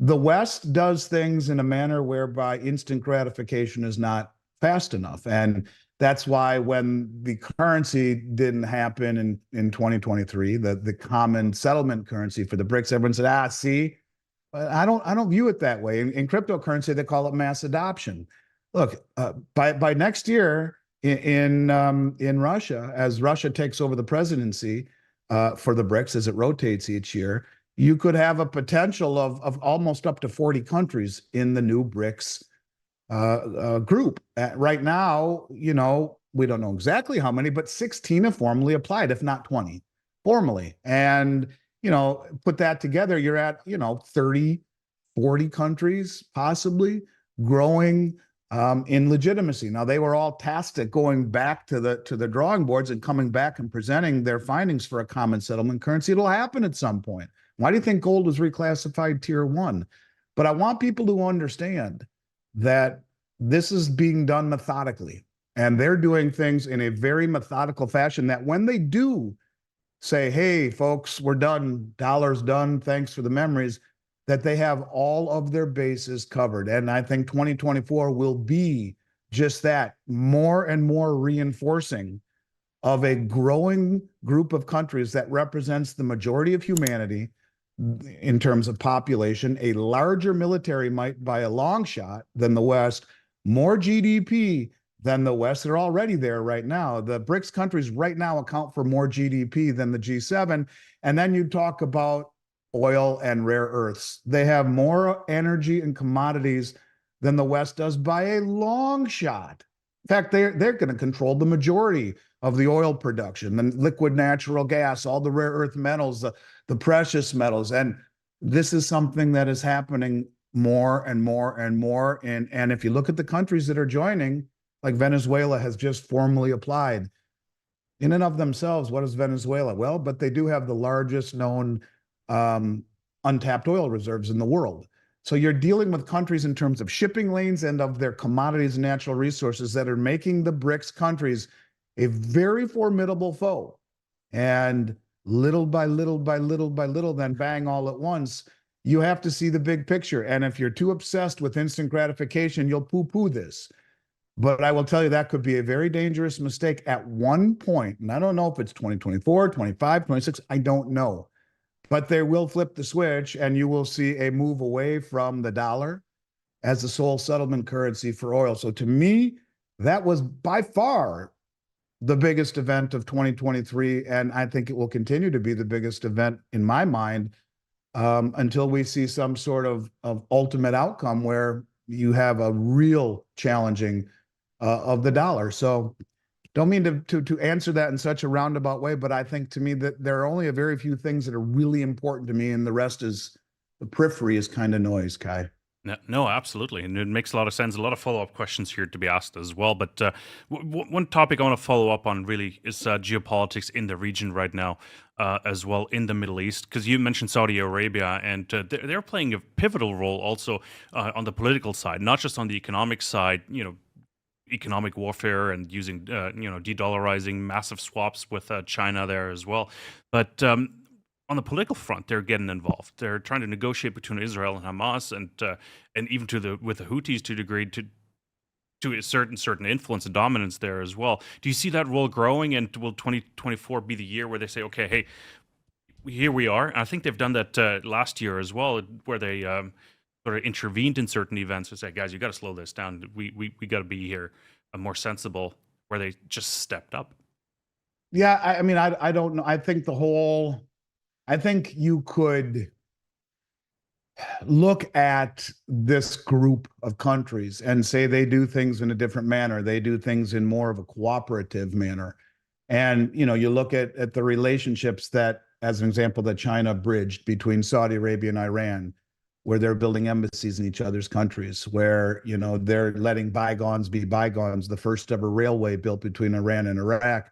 the West does things in a manner whereby instant gratification is not fast enough. And that's why when the currency didn't happen in 2023, the common settlement currency for the BRICS, everyone said, see, but I don't view it that way. In cryptocurrency, they call it mass adoption. Look, by next year in Russia, as Russia takes over the presidency for the BRICS as it rotates each year, you could have a potential of almost up to 40 countries in the new BRICS group. Right now, we don't know exactly how many, but 16 have formally applied, if not 20 formally. And, put that together, you're at, 30, 40 countries possibly growing in legitimacy. Now, they were all tasked at going back to the drawing boards and coming back and presenting their findings for a common settlement currency. It'll happen at some point. Why do you think gold was reclassified tier 1? But I want people to understand that this is being done methodically, and they're doing things in a very methodical fashion that when they do say, hey, folks, we're done, dollar's done, thanks for the memories, that they have all of their bases covered. And I think 2024 will be just that, more and more reinforcing of a growing group of countries that represents the majority of humanity in terms of population, a larger military might by a long shot than the West, more GDP than the West. They're already there right now. The BRICS countries right now account for more GDP than the G7. And then you talk about oil and rare earths. They have more energy and commodities than the West does by a long shot. In fact, they're going to control the majority of the oil production, the liquid natural gas, all the rare earth metals, the precious metals. And this is something that is happening more and more and more. And if you look at the countries that are joining, like Venezuela has just formally applied. In and of themselves, what is Venezuela? Well, but they do have the largest known untapped oil reserves in the world. So you're dealing with countries in terms of shipping lanes and of their commodities and natural resources that are making the BRICS countries a very formidable foe. And little by little by little by little, then bang, all at once, you have to see the big picture. And if you're too obsessed with instant gratification, you'll poo-poo this. But I will tell you that could be a very dangerous mistake at one point. And I don't know if it's 2024, 25, 26, I don't know. But they will flip the switch and you will see a move away from the dollar as the sole settlement currency for oil. So to me, that was by far the biggest event of 2023. And I think it will continue to be the biggest event in my mind until we see some sort of ultimate outcome where you have a real challenging of the dollar. So don't mean to answer that in such a roundabout way, but I think to me that there are only a very few things that are really important to me, and the rest is the periphery is kind of noise, Kai. No, absolutely. And it makes a lot of sense. A lot of follow-up questions here to be asked as well. But one topic I want to follow up on really is geopolitics in the region right now, as well in the Middle East, because you mentioned Saudi Arabia, and they're playing a pivotal role also on the political side, not just on the economic side, economic warfare and using, de-dollarizing massive swaps with China there as well. But on the political front, they're getting involved. They're trying to negotiate between Israel and Hamas, and even with the Houthis to a degree to a certain influence and dominance there as well. Do you see that role growing, and will 2024 be the year where they say, okay, hey, here we are? And I think they've done that last year as well, where they sort of intervened in certain events and said, guys, you got to slow this down. We got to be here more sensible, where they just stepped up. Yeah, I mean, I don't know. I think you could look at this group of countries and say they do things in a different manner. They do things in more of a cooperative manner. And, you look at the relationships that, as an example, that China bridged between Saudi Arabia and Iran, where they're building embassies in each other's countries, where, they're letting bygones be bygones, the first ever railway built between Iran and Iraq.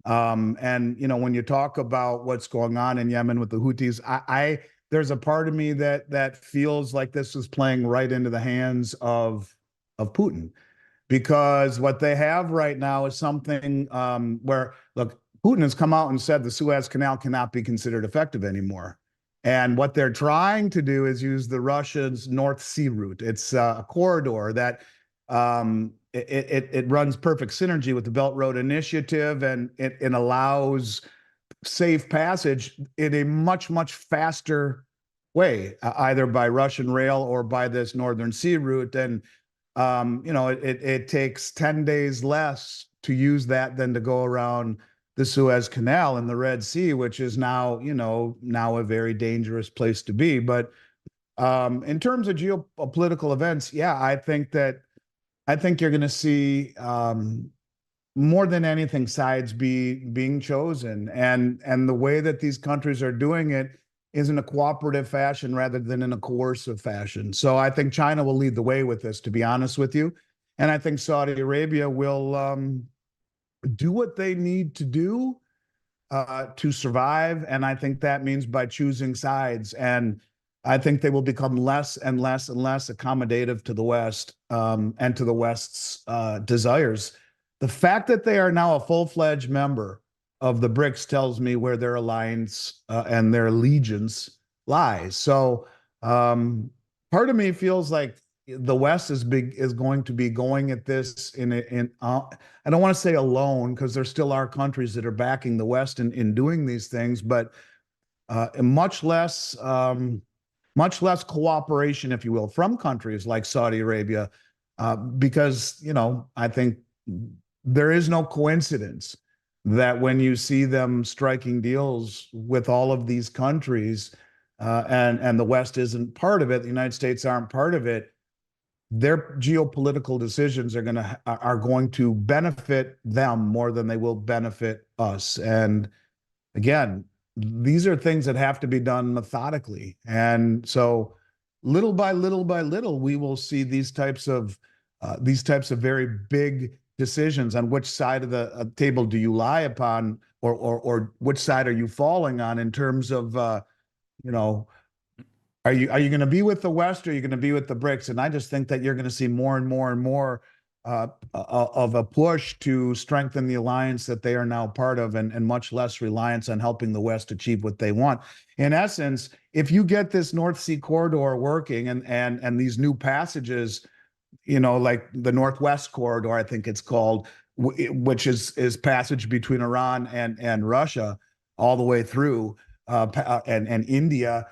And when you talk about what's going on in Yemen with the Houthis, there's a part of me that feels like this is playing right into the hands of Putin, because what they have right now is something where, look, Putin has come out and said the Suez Canal cannot be considered effective anymore. And what they're trying to do is use the Russians' North Sea route. It's a corridor that it runs perfect synergy with the Belt Road Initiative, and it allows safe passage in a much faster way, either by Russian rail or by this Northern Sea route. And it takes 10 days less to use that than to go around the Suez Canal and the Red Sea, which is now a very dangerous place to be. But in terms of geopolitical events, yeah, I think you're going to see more than anything sides being chosen, and the way that these countries are doing it is in a cooperative fashion rather than in a coercive fashion. So I think China will lead the way with this, to be honest with you, and I think Saudi Arabia will do what they need to do to survive, and I think that means by choosing sides. And I think they will become less and less and less accommodative to the West, and to the West's desires. The fact that they are now a full-fledged member of the BRICS tells me where their alliance and their allegiance lies. So part of me feels like the West is going to be going at this I don't want to say alone, because there still are countries that are backing the West in doing these things, but much less cooperation, if you will, from countries like Saudi Arabia, because I think there is no coincidence that when you see them striking deals with all of these countries, and the West isn't part of it, the United States aren't part of it, their geopolitical decisions are going to benefit them more than they will benefit us. And again, these are things that have to be done methodically. And so little by little, we will see these types of very big decisions on which side of the table do you lie upon, or which side are you falling on in terms of, are you going to be with the West, or are you going to be with the BRICS? And I just think that you're going to see more and more and more of a push to strengthen the alliance that they are now part of, and much less reliance on helping the West achieve what they want. In essence, if you get this North Sea corridor working, and these new passages, like the Northwest Corridor, I think it's called, which is passage between Iran and Russia all the way through, and India,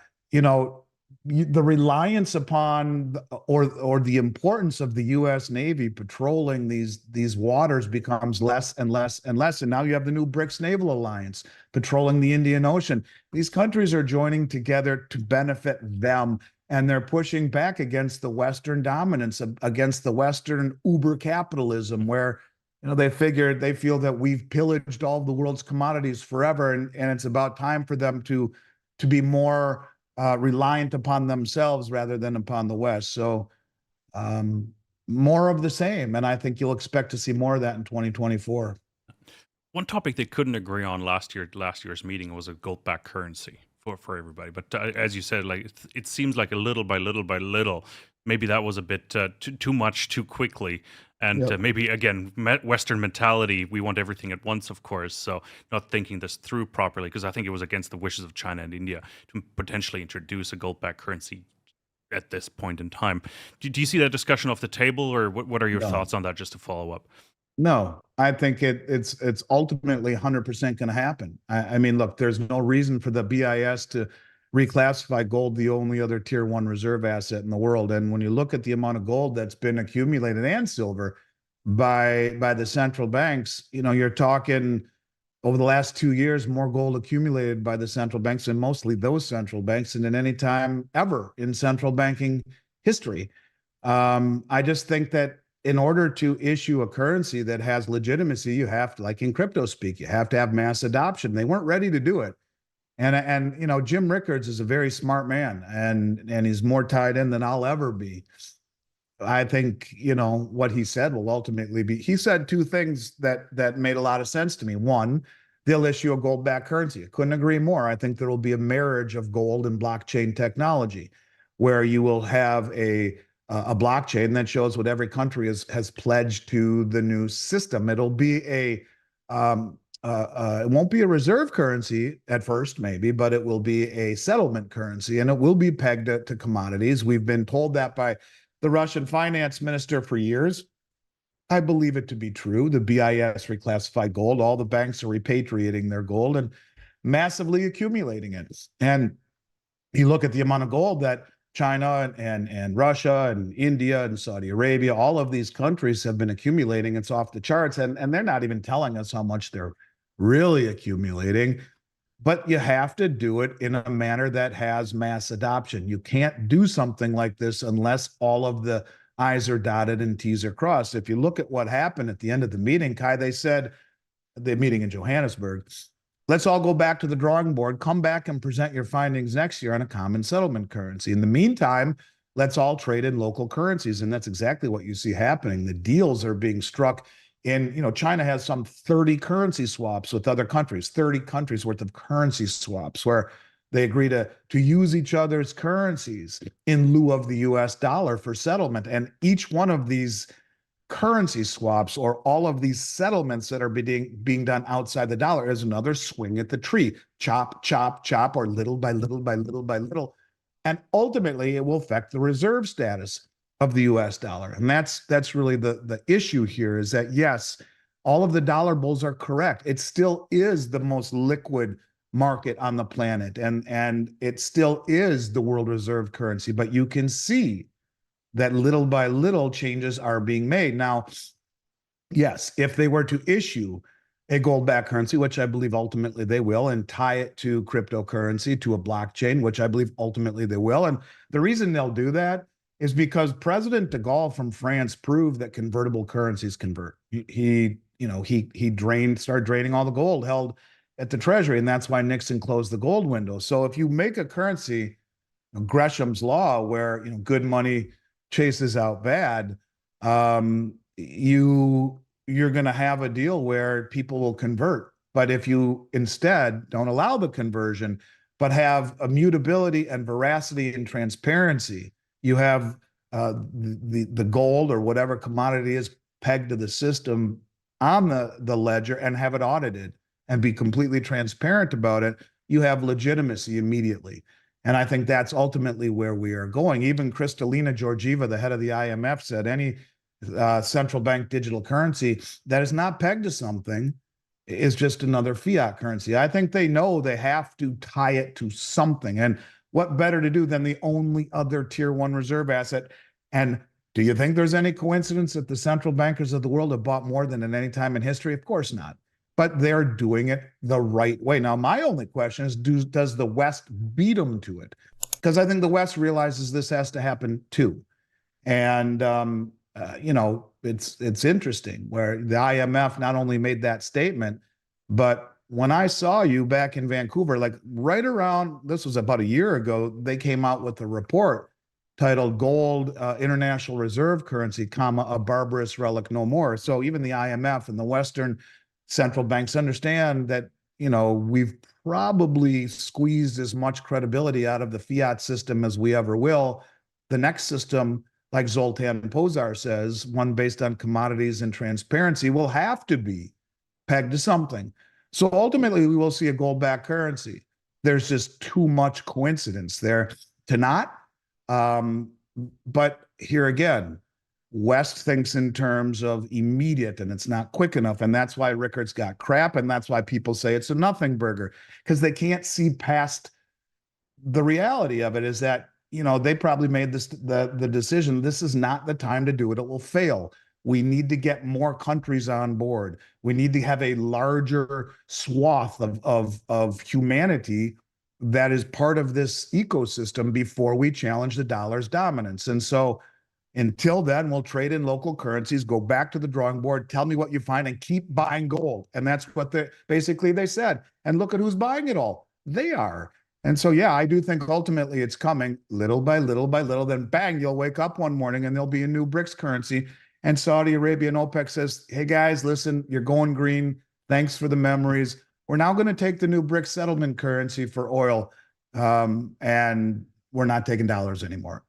the reliance upon or the importance of the U.S. Navy patrolling these waters becomes less and less and less. And now you have the new BRICS Naval Alliance patrolling the Indian Ocean. These countries are joining together to benefit them, and they're pushing back against the Western dominance, against the Western uber capitalism, where they feel that we've pillaged all of the world's commodities forever, and it's about time for them to be more reliant upon themselves rather than upon the West. So more of the same, and I think you'll expect to see more of that in 2024. One topic they couldn't agree on last year's meeting was a gold-backed currency for everybody. But as you said, like it seems like a little by little, maybe that was a bit too much too quickly. And Yep. maybe, again, Western mentality, we want everything at once, of course. So not thinking this through properly, because I think it was against the wishes of China and India to potentially introduce a gold-backed currency at this point in time. Do you see that discussion off the table, or what are your No. thoughts on that, just to follow up? No, I think it's ultimately 100% going to happen. I mean, look, there's no reason for the BIS to reclassify gold the only other tier one reserve asset in the world. And when you look at the amount of gold that's been accumulated, and silver, by the central banks, you're talking over the last 2 years, more gold accumulated by the central banks, and mostly those central banks, than at any time ever in central banking history. I just think that in order to issue a currency that has legitimacy, you have to, like in crypto speak, you have to have mass adoption. They weren't ready to do it. And Jim Rickards is a very smart man, and he's more tied in than I'll ever be. I think, what he said will ultimately be, he said two things that made a lot of sense to me. One, they'll issue a gold-backed currency. I couldn't agree more. I think there will be a marriage of gold and blockchain technology, where you will have a blockchain that shows what every country has pledged to the new system. It'll be it won't be a reserve currency at first, maybe, but it will be a settlement currency, and it will be pegged to commodities. We've been told that by the Russian finance minister for years. I believe it to be true. The BIS reclassified gold. All the banks are repatriating their gold and massively accumulating it. And you look at the amount of gold that China and Russia and India and Saudi Arabia, all of these countries have been accumulating. It's off the charts. And they're not even telling us how much they're really accumulating. But you have to do it in a manner that has mass adoption. You can't do something like this unless all of the I's are dotted and T's are crossed. If you look at what happened at the end of the meeting, Kai, they said, the meeting in Johannesburg, let's all go back to the drawing board, come back and present your findings next year on a common settlement currency. In the meantime, let's all trade in local currencies. And that's exactly what you see happening. The deals are being struck in, China has some 30 currency swaps with other countries, 30 countries worth of currency swaps where they agree to use each other's currencies in lieu of the US dollar for settlement. And each one of these currency swaps or all of these settlements that are being done outside the dollar is another swing at the tree. Chop, chop, chop, or little by little by little by little. And ultimately, it will affect the reserve status of the US dollar. And that's really the issue here is that, yes, all of the dollar bulls are correct. It still is the most liquid market on the planet, and it still is the world reserve currency. But you can see that little by little changes are being made. Now, yes, if they were to issue a gold-backed currency, which I believe ultimately they will, and tie it to cryptocurrency, to a blockchain, which I believe ultimately they will. And the reason they'll do that is because President de Gaulle from France proved that convertible currencies convert. He started draining all the gold held at the Treasury, and that's why Nixon closed the gold window. So if you make a currency, Gresham's law, where good money chases out bad, you're going to have a deal where people will convert. But if you instead don't allow the conversion, but have immutability and veracity and transparency, you have the gold or whatever commodity is pegged to the system on the ledger and have it audited and be completely transparent about it, you have legitimacy immediately. And I think that's ultimately where we are going. Even Kristalina Georgieva, the head of the IMF, said any central bank digital currency that is not pegged to something is just another fiat currency. I think they know they have to tie it to something. And what better to do than the only other tier one reserve asset? And do you think there's any coincidence that the central bankers of the world have bought more than at any time in history? Of course not. But they're doing it the right way. Now, my only question is, does the West beat them to it? Because I think the West realizes this has to happen too. And, it's interesting where the IMF not only made that statement, but when I saw you back in Vancouver, like right around, this was about a year ago, they came out with a report titled Gold International Reserve Currency, comma, a barbarous relic no more. So even the IMF and the Western central banks understand that, we've probably squeezed as much credibility out of the fiat system as we ever will. The next system, like Zoltan Pozsar says, one based on commodities and transparency, will have to be pegged to something. So ultimately, we will see a gold-backed currency. There's just too much coincidence there to not. But here again, West thinks in terms of immediate, and it's not quick enough. And that's why Rickards got crap. And that's why people say it's a nothing burger, because they can't see past the reality of it is that, they probably made the decision. This is not the time to do it. It will fail. We need to get more countries on board. We need to have a larger swath of humanity that is part of this ecosystem before we challenge the dollar's dominance. And so until then, we'll trade in local currencies, go back to the drawing board, tell me what you find, and keep buying gold. And that's what they said. And look at who's buying it all. They are. And so, yeah, I do think ultimately it's coming little by little by little. Then bang, you'll wake up one morning and there'll be a new BRICS currency. And Saudi Arabia and OPEC says, hey, guys, listen, you're going green. Thanks for the memories. We're now going to take the new BRICS settlement currency for oil, and we're not taking dollars anymore.